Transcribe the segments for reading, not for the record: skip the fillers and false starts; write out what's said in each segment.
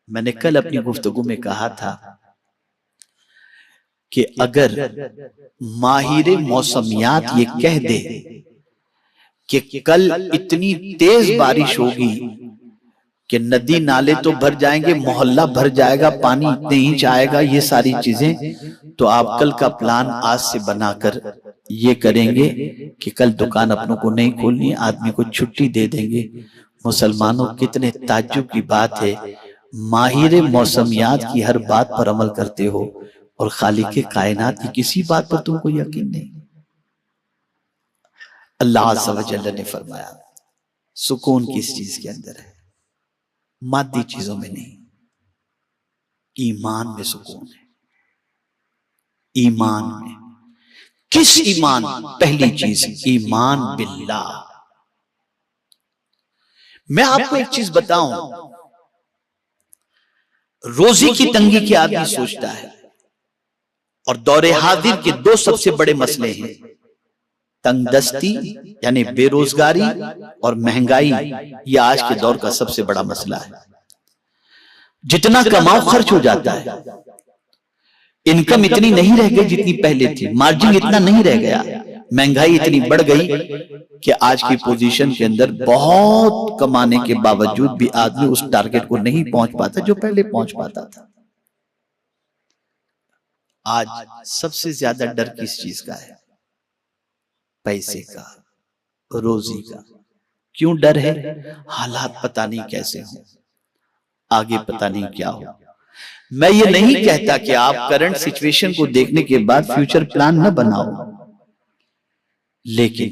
میں نے کل اپنی گفتگو میں کہا تھا کہ اگر ماہر موسمیات یہ کہہ دے کہ کل اتنی تیز بارش ہوگی کہ ندی نالے تو بھر جائیں گے، محلہ بھر جائے گا، پانی اتنے انچ آئے گا، یہ ساری چیزیں، تو آپ کل کا پلان آج سے بنا کر یہ کریں گے کہ کل دکان اپنوں کو نہیں کھولنی، آدمی کو چھٹی دے دیں گے۔ مسلمانوں کتنے تعجب کی بات ہے، ماہر موسمیات کی ہر بات پر عمل کرتے ہو اور خالق کائنات کی کسی بات پر تم کو یقین نہیں۔ اللہ عز و جل نے فرمایا سکون کس چیز کے اندر ہے؟ مادی چیزوں میں نہیں، ایمان میں سکون ہے۔ ایمان میں کس ایمان؟ پہلی چیز ایمان باللہ۔ میں آپ کو ایک چیز بتاؤں، روزی کی تنگی کی آدمی سوچتا ہے، اور دور حاضر کے دو سب سے بڑے مسئلے ہیں، تنگ دستی یعنی بے روزگاری اور مہنگائی۔ یہ آج کے دور کا سب سے بڑا مسئلہ ہے۔ جتنا کماؤ خرچ ہو جاتا ہے، انکم اتنی نہیں رہ گئی جتنی پہلے تھی، مارجن اتنا نہیں رہ گیا، مہنگائی اتنی بڑھ گئی کہ آج کی پوزیشن کے اندر بہت کمانے کے باوجود بھی آدمی اس ٹارگٹ کو نہیں پہنچ پاتا جو پہلے پہنچ پاتا تھا۔ آج سب سے زیادہ ڈر کس چیز کا ہے؟ پیسے کا، روزی کا۔ کیوں ڈر ہے؟ حالات پتہ نہیں کیسے ہوں، آگے پتہ نہیں کیا ہو۔ میں یہ نہیں کہتا کہ آپ کرنٹ سچویشن کو دیکھنے کے بعد فیوچر پلان نہ بناؤ، لیکن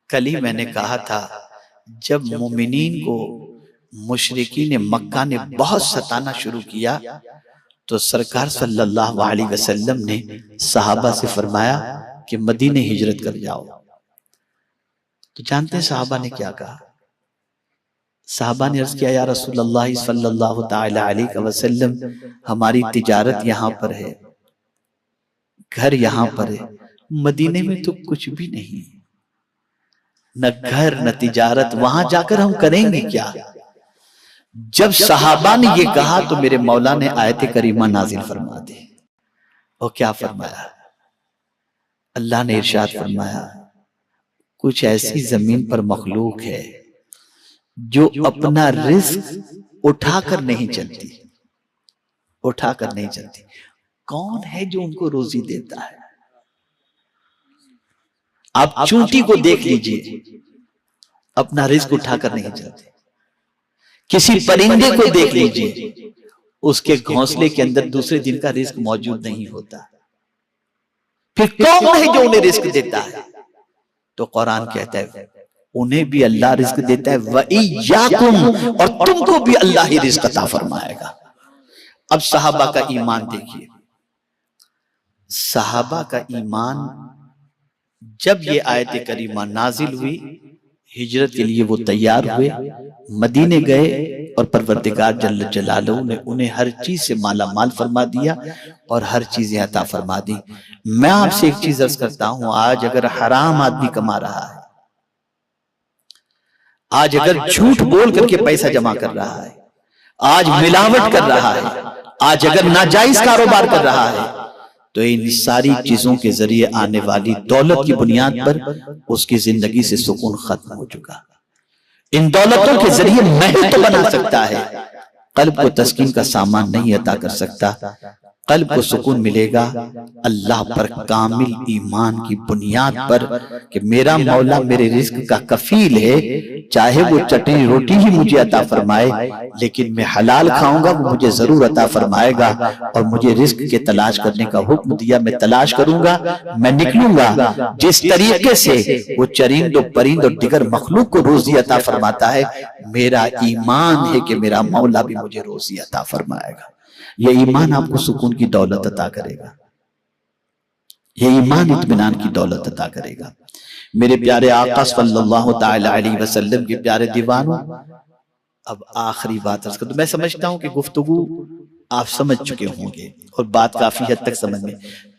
کل ہی میں نے کہا تھا جب مومنین کو مشرکین مکہ نے بہت ستانا شروع کیا تو سرکار صلی اللہ علیہ وسلم نے صحابہ سے فرمایا کہ مدینے ہجرت کر جاؤ۔ تو جانتے ہیں صحابہ نے کیا کہا؟ صحابہ نے عرض کیا یا رسول اللہ صلی اللہ تعالی علیہ وسلم، ہماری تجارت یہاں پر ہے، گھر یہاں پر ہے، مدینے میں تو کچھ بھی نہیں، نہ گھر نہ تجارت، وہاں جا کر ہم کریں گے کیا؟ جب صحابہ نے یہ کہا تو میرے مولا نے آیت کریمہ نازل فرما دی۔ اور کیا فرمایا؟ اللہ نے ارشاد فرمایا کچھ ایسی زمین پر مخلوق ہے جو اپنا رزق اٹھا کر نہیں چلتی، اٹھا کر نہیں چلتی۔ کون ہے جو ان کو روزی دیتا ہے؟ آپ چونٹی کو دیکھ لیجئے، اپنا رزق اٹھا کر نہیں چلتے۔ کسی پرندے کو دیکھ لیجئے، اس کے گھونسلے کے اندر دوسرے دن کا رزق موجود نہیں ہوتا۔ پھر کون ہے جو انہیں رزق دیتا ہے؟ تو قرآن کہتا ہے انہیں بھی اللہ رزق دیتا ہے وَإِيَّاكُمْ، اور تم کو بھی اللہ ہی رزق عطا فرمائے گا۔ اب صحابہ کا ایمان دیکھیے، صحابہ کا ایمان، جب یہ آیت کریمہ نازل ہوئی ہجرت کے لیے وہ تیار ہوئے، مدینے گئے، اور پروردگار جل جلالہ نے انہیں ہر چیز سے مالا مال فرما دیا اور ہر چیزیں عطا فرما دی۔ میں آپ سے ایک چیز عرض کرتا ہوں، آج اگر حرام آدمی کما رہا ہے، آج اگر جھوٹ بول کر کے پیسہ جمع کر رہا ہے، آج ملاوٹ کر رہا ہے، آج اگر ناجائز کاروبار کر رہا ہے، تو ان ساری چیزوں کے ذریعے آنے والی دولت کی بنیاد پر اس کی زندگی سے سکون ختم ہو چکا۔ ان دولتوں کے ذریعے محل تو بنا سکتا ہے، قلب کو تسکین کا سامان نہیں عطا کر سکتا۔ قلب کو سکون ملے گا اللہ پر کامل ایمان کی بنیاد پر کہ میرا مولا میرے رزق کا کفیل ہے، چاہے وہ چٹنی روٹی ہی مجھے عطا فرمائے، لیکن میں حلال کھاؤں گا وہ مجھے ضرور عطا فرمائے گا، اور مجھے رزق کے تلاش کرنے کا حکم دیا، میں تلاش کروں گا، میں نکلوں گا۔ جس طریقے سے وہ چرند و پرند اور دیگر مخلوق کو روزی عطا فرماتا ہے، میرا ایمان ہے کہ میرا مولا بھی مجھے روزی عطا فرمائے گا۔ یہ ایمان آپ کو سکون کی دولت عطا کرے گا، یہ ایمان اطمینان کی دولت عطا کرے گا۔ میرے پیارے آقا صلی اللہ تعالی علیہ وسلم کے پیارے دیوانوں، اب آخری بات عرض کرتا ہوں، میں سمجھتا ہوں کہ گفتگو آپ سمجھ چکے ہوں گے اور بات کافی حد تک سمجھ میں۔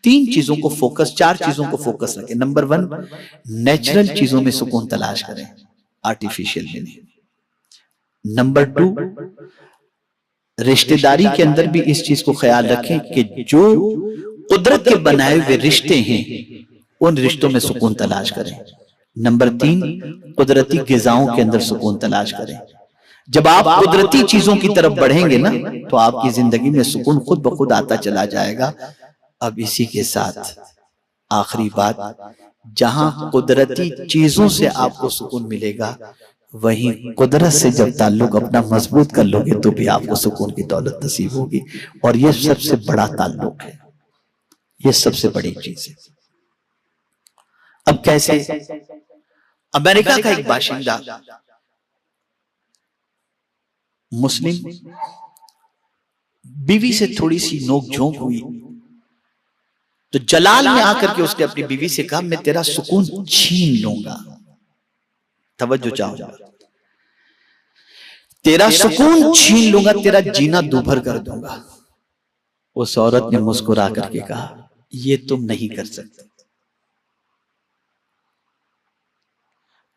تین چیزوں کو فوکس، چار چیزوں کو فوکس رکھیں۔ نمبر 1، نیچرل چیزوں میں سکون تلاش کریں، آرٹیفیشل میں نہیں۔ نمبر 2، رشتہ داری کے اندر بھی اس چیز کو خیال رکھیں کہ جو قدرت کے بنائے ہوئے رشتے ہیں ان رشتوں میں سکون تلاش کریں۔ نمبر 3، قدرتی غذاؤں کے اندر سکون تلاش کریں۔ جب آپ قدرتی چیزوں کی طرف بڑھیں گے نا تو آپ کی زندگی میں سکون خود بخود آتا چلا جائے گا۔ اب اسی کے ساتھ آخری بات، جہاں قدرتی چیزوں سے آپ کو سکون ملے گا وہیں قدرت سے جب تعلق اپنا مضبوط کر لو گے تو بھی آپ کو سکون کی دولت نصیب ہوگی، اور یہ سب سے بڑا تعلق ہے، یہ سب سے بڑی چیز ہے۔ اب کیسے؟ امریکہ کا ایک باشندہ مسلم، بیوی سے تھوڑی سی نوک جھونک ہوئی تو جلال میں آ کر کے اس نے اپنی بیوی سے کہا میں تیرا سکون چھین لوں گا۔ توجہ چاہوں گا، تیرا سکون چھین لوں گا، تیرا جینا دوبھر کر دوں گا۔ اس عورت نے مسکرا کر کے کہا یہ تم نہیں کر سکتے۔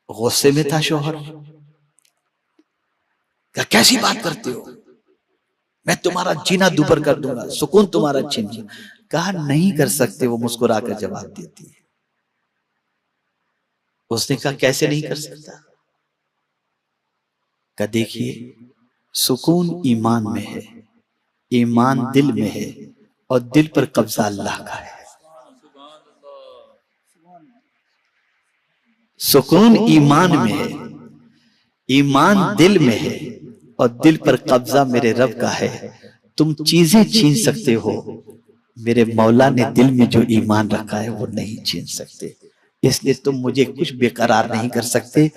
غصے میں تھا شوہر، کہا کیسی بات کرتے ہو، میں تمہارا جینا دوبھر کر دوں گا، سکون تمہارا چھین لوں گا۔ کہا نہیں کر سکتے۔ وہ مسکرا کر جواب دیتی ہے۔ اس نے کہا کیسے نہیں کر سکتا؟ کہ دیکھیے سکون ایمان میں ہے، ایمان دل میں ہے، اور دل پر قبضہ اللہ کا ہے۔ سکون ایمان میں ہے، ایمان دل میں ہے، اور دل پر قبضہ میرے رب کا ہے۔ تم چیزیں چھین سکتے ہو، میرے مولا نے دل میں جو ایمان رکھا ہے وہ نہیں چھین سکتے۔ اس لیے تم مجھے کچھ بے قرار نہیں کر سکتے،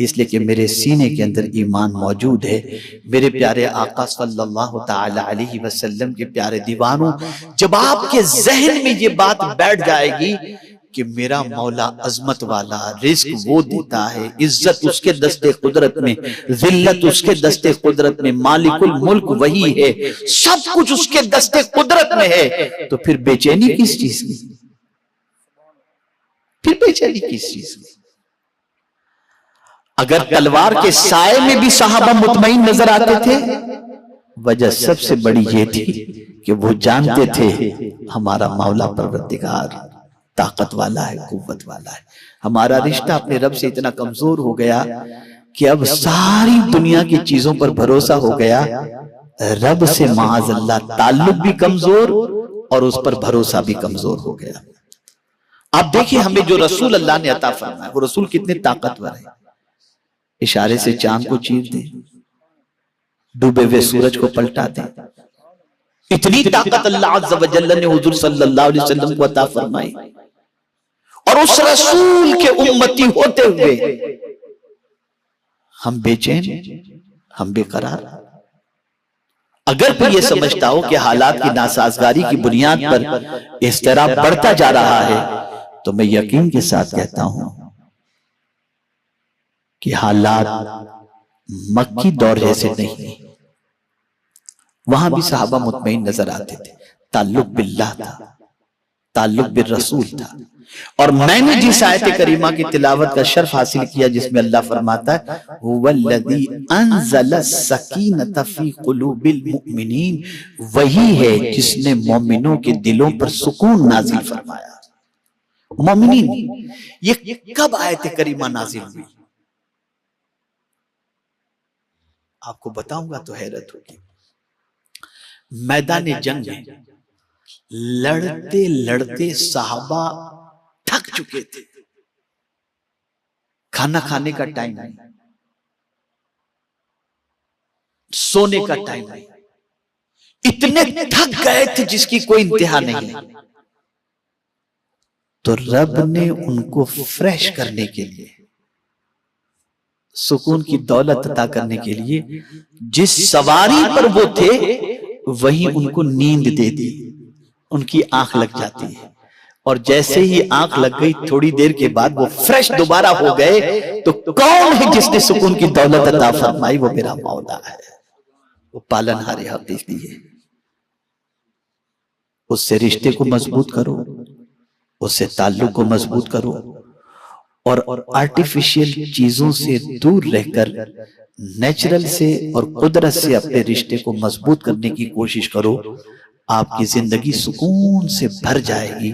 اس لیے کہ میرے سینے کے اندر ایمان موجود ہے۔ میرے پیارے آقا صلی اللہ تعالی علیہ وسلم کے پیارے دیوانوں، جب آپ کے ذہن میں یہ بات بیٹھ جائے گی کہ میرا مولا عظمت والا، رزق وہ دیتا ہے، عزت اس کے دستے قدرت میں، ذلت اس کے دستے قدرت میں، مالک الملک وہی ہے، سب کچھ اس کے دستے قدرت میں ہے، تو پھر بے چینی کس چیز کی؟ پھر بے چینی کس چیز کی؟ اگر تلوار کے سائے میں بھی صحابہ مطمئن نظر آتے تھے، وجہ سب سے بڑی یہ تھی کہ وہ جانتے تھے ہمارا مولا پروردگار طاقت والا ہے، قوت والا ہے۔ ہمارا رشتہ اپنے رب سے اتنا کمزور ہو گیا کہ اب ساری دنیا کی چیزوں پر بھروسہ ہو گیا، رب سے معاذ اللہ تعلق بھی کمزور اور اس پر بھروسہ بھی کمزور ہو گیا۔ آپ دیکھیں ہمیں جو رسول اللہ نے عطا فرمایا، وہ رسول کتنے طاقتور ہیں، اشارے سے چاند کو چیر دیں، ڈوبے ہوئے سورج کو پلٹا دیں۔ اتنی طاقت اللہ عز و جل نے حضور صلی اللہ علیہ وسلم کو عطا فرمائی، اور اس رسول کے امتی ہوتے ہوئے ہم بے چین، ہم بے قرار۔ اگر کوئی یہ سمجھتا ہو کہ حالات کی ناسازگاری کی بنیاد پر اضطراب بڑھتا جا رہا ہے، تو میں یقین کے ساتھ کہتا ہوں کہ حالات مکی دور جیسے نہیں۔ وہاں بھی صحابہ مطمئن نظر آتے تھے، تعلق باللہ تھا، تعلق بالرسول تھا۔ اور میں نے جس آیت کریمہ کی تلاوت کا شرف حاصل کیا جس میں اللہ فرماتا ہے هو الذی انزل السکینۃ فی قلوب المؤمنین، وہی ہے جس نے مومنوں کے دلوں پر سکون نازل فرمایا۔ مومنین، یہ کب آیت کریمہ نازل ہوئی؟ آپ کو بتاؤں گا تو حیرت ہوگی۔ میدان جنگ میں لڑتے لڑتے صحابہ تھک چکے تھے، کھانا کھانے کا ٹائم نہیں، سونے کا ٹائم نہیں، اتنے تھک گئے تھے جس کی کوئی انتہا نہیں۔ تو رب نے ان کو فریش کرنے کے لیے، سکون کی دولت عطا کرنے کے لیے، جس سواری پر وہ تھے وہیں ان کو نیند دے دی، ان کی آنکھ لگ جاتی ہے، اور جیسے ہی آنکھ لگ گئی تھوڑی دیر کے بعد وہ فریش دوبارہ ہو گئے۔ تو کون ہے جس نے سکون کی دولت عطا فرمائی؟ وہ میرا مولا ہے، وہ پالنہار حقیقی ہے۔ اس سے رشتے کو مضبوط کرو، اس سے تعلق کو مضبوط کرو، اور آرٹیفیشل چیزوں سے دور رہ کر نیچرل سے اور قدرت سے اپنے رشتے کو مضبوط کرنے کی کوشش کرو، آپ کی زندگی سکون سے بھر جائے گی،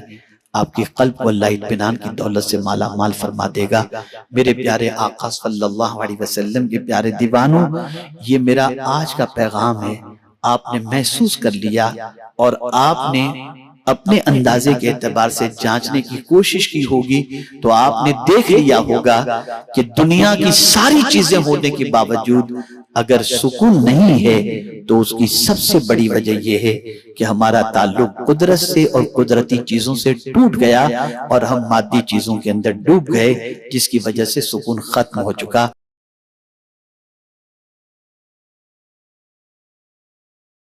آپ کی قلب کو اللہ اطمینان کی دولت سے مالا مال فرما دے گا۔ میرے پیارے آقا صلی اللہ علیہ وسلم کے پیارے دیوانوں، یہ میرا آج کا پیغام ہے، آپ نے محسوس کر لیا اور آپ نے اپنے اندازے کے اعتبار سے جانچنے کی کوشش کی ہوگی تو آپ نے دیکھ لیا ہوگا کہ دنیا کی ساری چیزیں ہونے کے باوجود اگر سکون نہیں ہے تو اس کی سب سے بڑی وجہ یہ ہے کہ ہمارا تعلق قدرت سے اور قدرتی چیزوں سے ٹوٹ گیا اور ہم مادی چیزوں کے اندر ڈوب گئے، جس کی وجہ سے سکون ختم ہو چکا۔